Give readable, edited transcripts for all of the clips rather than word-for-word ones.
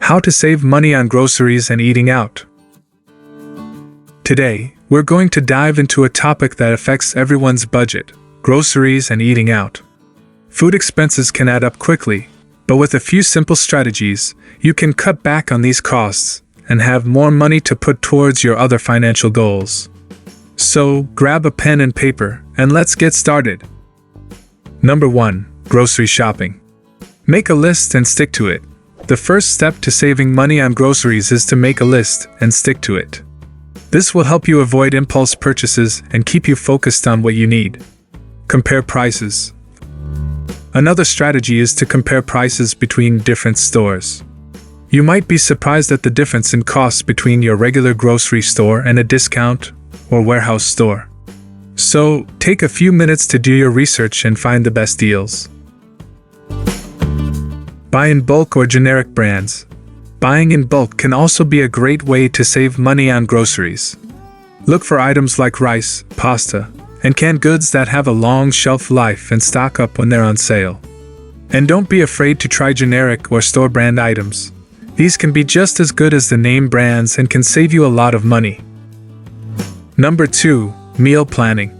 How to save money on groceries and eating out. Today, we're going to dive into a topic that affects everyone's budget: groceries and eating out. Food expenses can add up quickly, but with a few simple strategies, you can cut back on these costs and have more money to put towards your other financial goals. So, grab a pen and paper, and let's get started. Number 1. Grocery shopping. Make a list and stick to it. The first step to saving money on groceries is to make a list and stick to it. This will help you avoid impulse purchases and keep you focused on what you need. Compare prices. Another strategy is to compare prices between different stores. You might be surprised at the difference in costs between your regular grocery store and a discount or warehouse store. So, take a few minutes to do your research and find the best deals. Buy in bulk or generic brands. Buying in bulk can also be a great way to save money on groceries. Look for items like rice, pasta, and canned goods that have a long shelf life and stock up when they're on sale. And don't be afraid to try generic or store brand items. These can be just as good as the name brands and can save you a lot of money. Number 2. Meal planning.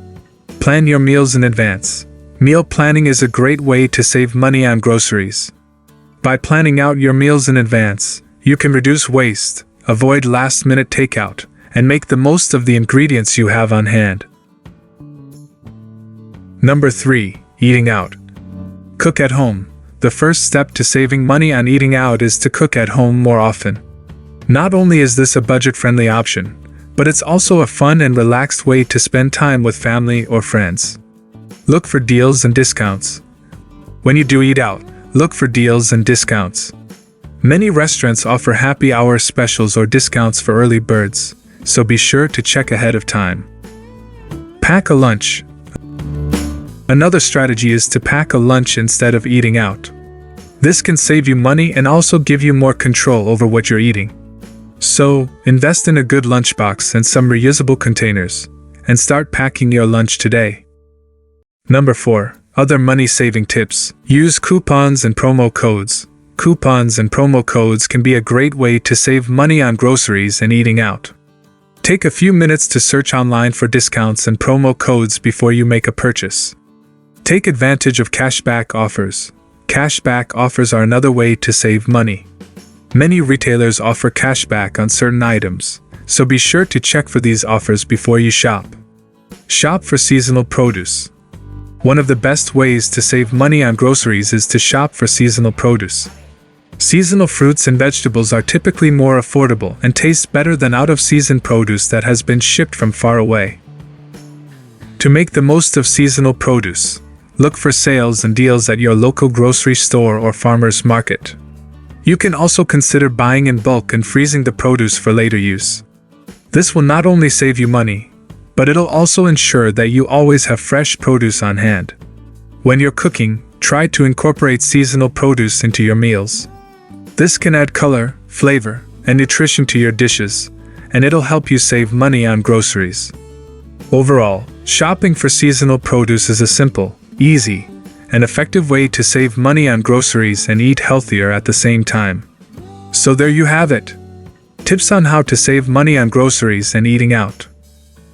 Plan your meals in advance. Meal planning is a great way to save money on groceries. By planning out your meals in advance, you can reduce waste, avoid last-minute takeout, and make the most of the ingredients you have on hand. Number 3. Eating out. Cook at home. The first step to saving money on eating out is to cook at home more often. Not only is this a budget-friendly option, but it's also a fun and relaxed way to spend time with family or friends. Look for deals and discounts. When you do eat out, look for deals and discounts. Many restaurants offer happy hour specials or discounts for early birds, so be sure to check ahead of time. Pack a lunch. Another strategy is to pack a lunch instead of eating out. This can save you money and also give you more control over what you're eating. So, invest in a good lunchbox and some reusable containers, and start packing your lunch today. Number 4. Other money-saving tips. Use coupons and promo codes. Coupons and promo codes can be a great way to save money on groceries and eating out. Take a few minutes to search online for discounts and promo codes before you make a purchase. Take advantage of cashback offers. Cashback offers are another way to save money. Many retailers offer cashback on certain items, so be sure to check for these offers before you shop. Shop for seasonal produce. One of the best ways to save money on groceries is to shop for seasonal produce. Seasonal fruits and vegetables are typically more affordable and taste better than out-of-season produce that has been shipped from far away. To make the most of seasonal produce, look for sales and deals at your local grocery store or farmer's market. You can also consider buying in bulk and freezing the produce for later use. This will not only save you money, but it'll also ensure that you always have fresh produce on hand. When you're cooking, try to incorporate seasonal produce into your meals. This can add color, flavor, and nutrition to your dishes, and it'll help you save money on groceries. Overall, shopping for seasonal produce is a simple, easy, and effective way to save money on groceries and eat healthier at the same time. So there you have it. Tips on how to save money on groceries and eating out.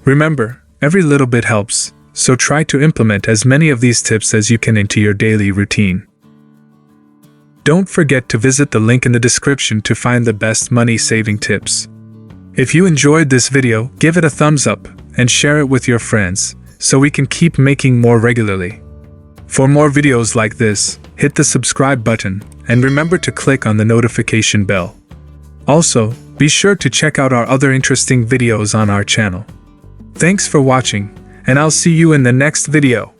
Remember, every little bit helps, so try to implement as many of these tips as you can into your daily routine. Don't forget to visit the link in the description to find the best money-saving tips. If you enjoyed this video, give it a thumbs up and share it with your friends, so we can keep making more regularly. For more videos like this, hit the subscribe button and remember to click on the notification bell. Also, be sure to check out our other interesting videos on our channel. Thanks for watching, and I'll see you in the next video.